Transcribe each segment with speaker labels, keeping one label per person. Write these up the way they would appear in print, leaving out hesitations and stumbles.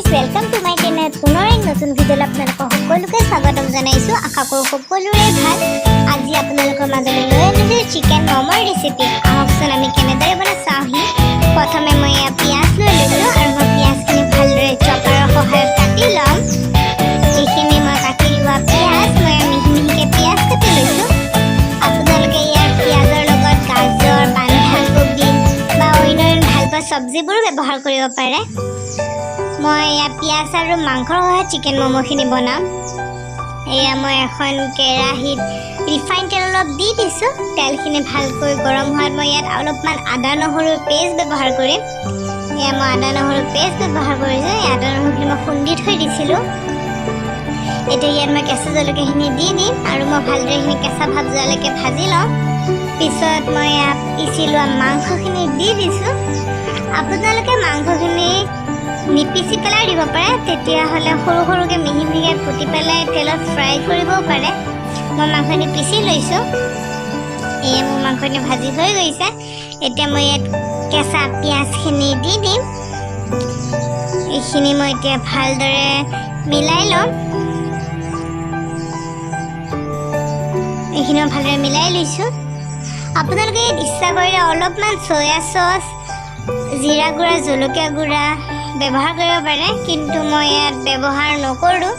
Speaker 1: Guys welcome to my channel পুনৰ এক নতুন ভিডিঅ'লৈ আপোনালোকক সকলোকে স্বাগতম জনাইছোঁ। আশা কৰোঁ সকলোৰে ভাল। আজি আপোনালোকৰ মাজলৈ লৈ আনিছোঁ চিকেন ম'মৰ ৰেচিপি। আহকচোন আমি কেনেদৰে বনাই চাওঁহি। প্ৰথমে মই পিঁয়াজ লৈ লৈছোঁ আৰু মই পিঁয়াজখিনি ভালদৰে চপাৰৰ সহায়ত কাটি ল'ম। এইখিনি মই কাটি লোৱা পিঁয়াজ মই মিহি মিহিকৈ পিঁয়াজ কাটি লৈছোঁ। আপোনালোকে ইয়াৰ পিঁয়াজৰ লগত গাজৰ, বন্ধাকবি বা অন্য ভাল পোৱা চব্জিবোৰো ব্যৱহাৰ কৰিব পাৰে। মই পিঁয়াজ আৰু মাংসৰ সহায়ত চিকেন ম'ম'খিনি বনাম। এয়া মই এখন কেৰাহীত ৰিফাইন তেল অলপ দি দিছোঁ। তেলখিনি ভালকৈ গৰম হোৱাত মই ইয়াত অলপমান আদা নহৰুৰ পেষ্ট ব্যৱহাৰ কৰিম। এয়া মই আদা নহৰুৰ পেষ্ট ব্যৱহাৰ কৰিছোঁ। এই আদা নহৰুখিনি মই খুন্দি থৈ দিছিলোঁ। এতিয়া ইয়াত মই কেঁচা জলকীয়াখিনি দি দিম আৰু মই ভালদৰে এইখিনি কেঁচা ভাৱ যোৱালৈকে ভাজি ল'ম। পিছত মই ইয়াত পিচি লোৱা মাংসখিনি দি দিছোঁ। আপোনালোকে মাংসখিনি নিপিচি পেলাই দিব পাৰে, তেতিয়াহ'লে সৰু সৰুকৈ মিহি মিহিকৈ কুটি পেলাই তেলত ফ্ৰাই কৰিবও পাৰে। মই মাংসখিনি পিচি লৈছোঁ। এয়া মোৰ মাংসখিনি ভাজি হৈ গৈছে। এতিয়া মই ইয়াত কেঁচা পিঁয়াজখিনি দি দিম। এইখিনি মই এতিয়া ভালদৰে মিলাই ল'ম। এইখিনি মই ভালদৰে মিলাই লৈছোঁ। আপোনালোকে ইয়াত ইচ্ছা কৰিলে অলপমান চয়া চচ, জিৰা গুড়া, জলকীয়া গুড়া ব্যৱহাৰ কৰিব পাৰে, কিন্তু মই ইয়াত ব্যৱহাৰ নকৰোঁ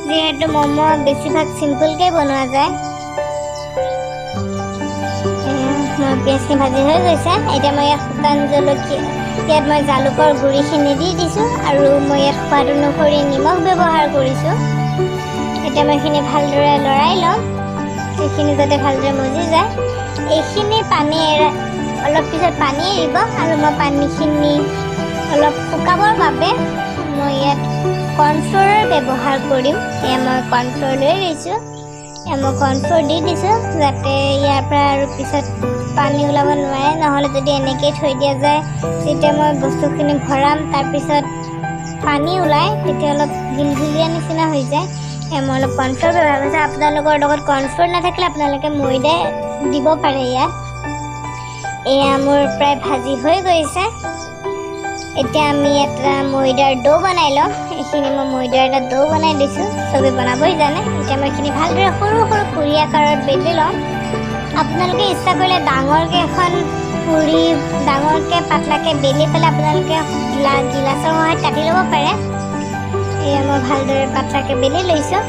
Speaker 1: যিহেতু ম'ম' বেছিভাগ চিম্পুলকৈ বনোৱা যায়। মোৰ পিঁয়াজখিনি ভাজি হৈ গৈছে। এতিয়া মই ইয়াত শুকান জলকীয়া, ইয়াত মই জালুকৰ গুড়িখিনি দি দিছোঁ আৰু মই ইয়াত সোৱাদ অনুসৰি নিমখ ব্যৱহাৰ কৰিছোঁ। এতিয়া মই এইখিনি ভালদৰে লৰাই ল'ম। এইখিনি যাতে ভালদৰে মজি যায়। এইখিনি পানী অলপ পিছত পানী এৰিব আৰু মই পানীখিনি অলপ শুকাবৰ বাবে মই ইয়াত কৰ্ণফ্ল'ৰৰ ব্যৱহাৰ কৰিম। এয়া মই কৰ্ণফ্ল'ৰ লৈ লৈছোঁ। এয়া মই কৰ্ণফ্ল'ৰ দি দিছোঁ যাতে ইয়াৰ পৰা আৰু পিছত পানী ওলাব নোৱাৰে। নহ'লে যদি এনেকৈ থৈ দিয়া যায়, যেতিয়া মই বস্তুখিনি ভৰাম তাৰপিছত পানী ওলায়, তেতিয়া অলপ ঘিলঘিলীয়া নিচিনা হৈ যায়। এয়া মই অলপ কৰ্ণফ্ল'ৰ ব্যৱহাৰ কৰিছোঁ। আপোনালোকৰ লগত কৰ্ণফ্ল'ৰ নাথাকিলে আপোনালোকে ময়দা দিব পাৰে ইয়াত। এয়া মোৰ প্ৰায় ভাজি হৈ গৈছে। এতিয়া আমি এটা ময়দাৰ ডো বনাই ল'ম। এইখিনি মই ময়দাৰ এটা ডো বনাই দিছোঁ। চবেই বনাবই জানে। এতিয়া মই এইখিনি ভালদৰে সৰু সৰু পুৰি আকাৰত বেলি ল'ম। আপোনালোকে ইচ্ছা কৰিলে ডাঙৰকৈ এখন পুৰি ডাঙৰকৈ পাতলাকৈ বেলি পেলাই আপোনালোকে গিলাচৰ সহায়ত কাটি ল'ব পাৰে। এয়া মই ভালদৰে পাতলাকৈ বেলি লৈছোঁ।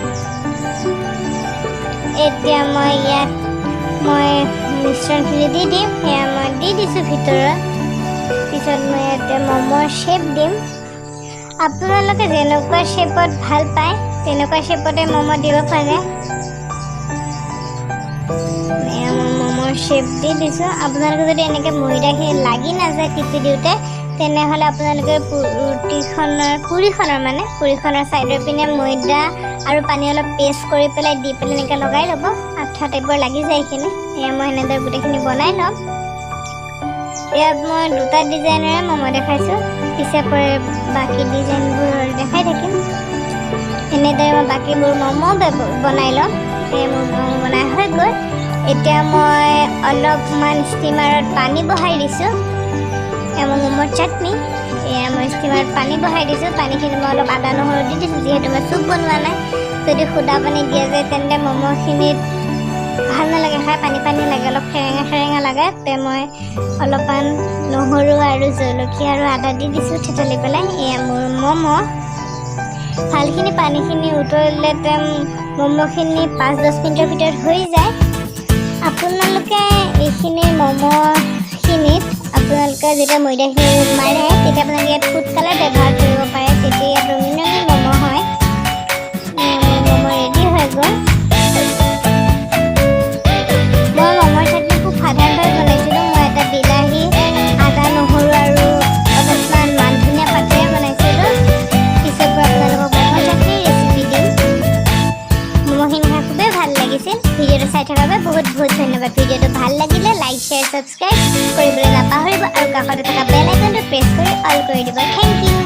Speaker 1: এতিয়া মই ইয়াত মিশ্ৰণখিনি দি দিম। সেয়া মই দি দিছোঁ ভিতৰত। পিছত মই ইয়াতে ম'মৰ শ্বেপ দিম। আপোনালোকে যেনেকুৱা শ্বেপত ভাল পায় তেনেকুৱা শ্বেপতে ম'ম' দিব পাৰে। এয়া মই ম'মৰ শ্বেপ দি দিছোঁ। আপোনালোকে যদি এনেকৈ ময়দাখিনি লাগি নাযায় টিপি দিওঁতে, তেনেহ'লে আপোনালোকে পুৰিখনৰ ছাইডৰ পিনে ময়দা আৰু পানী অলপ পেষ্ট কৰি পেলাই দি পেলাই এনেকৈ লগাই ল'ব। আঠা টাইপৰ লাগি যায় এইখিনি। এয়া মই সেনেদৰে গোটেইখিনি বনাই ল'ম। ইয়াত মই দুটা ডিজাইনেৰে ম'ম' দেখাইছোঁ। পিছে পৰে বাকী ডিজাইনবোৰ দেখাই থাকিম। এনেদৰে মই বাকীবোৰ ম'ম' বনাই ল'ম। এই মোৰ ম'ম' বনাই হৈ গ'ল। এতিয়া মই অলপমান ষ্টিমাৰত পানী বহাই দিছোঁ। এয়া মোৰ ম'মৰ চাটনি। এয়া মই ষ্টিমাৰত পানী বহাই দিছোঁ। পানীখিনি মই অলপ আদা নহৰু দি দিছোঁ যিহেতু মই চুপ বনোৱা নাই। যদি সুদা পানী দিয়া যায় তেন্তে ম'ম'খিনিত ভাল নালাগে খাই, পানী পানী লাগে, অলপ সেৰেঙা সেৰেঙা লাগে। তে মই অলপমান নহৰু আৰু জলকীয়া আৰু আদা দি দিছোঁ থেতালি পেলাই। এয়া মোৰ ম'ম'। ভালখিনি পানীখিনি উতলিলে ম'ম'খিনি 5-10 মিনিটৰ ভিতৰত হৈ যায়। আপোনালোকে এইখিনি ম'ম'খিনিত আপোনালোকে যেতিয়া ময়দাখিনি মাৰে তেতিয়া আপোনালোকে ইয়াত ফুড কালাৰ ব্যৱহাৰ কৰিব পাৰে। তেতিয়া ইয়াত ৰঙীন ৰঙীন ম'ম' হয়। ম'ম' ৰেডি হৈ গ'ল। মই ম'মৰ চাটনি খুব সাধাৰণভাৱে বনাইছিলোঁ। মই এটা বিলাহী, আদা, নহৰু আৰু অলপমান মান ধনিয়া পাতেৰে বনাইছিলোঁ। পিছত মই আপোনালোকক ম'মৰ চাটনিৰ ৰেচিপি দিম। ম'ম'খিনি খাই খুবেই ভাল লাগিছিল। ভিডিঅ'টো চাই থকাৰ বাবে বহুত বহুত ধন্যবাদ। ভিডিঅ'টো ভাল লাগিলে লাইক, শ্বেয়াৰ, ছাবস্ক্ৰাইব কৰিবলৈ নাপাহৰিব আৰু কাষতে থকা বেল আইকনটো প্ৰেছ কৰি অল কৰি দিব। Thank U.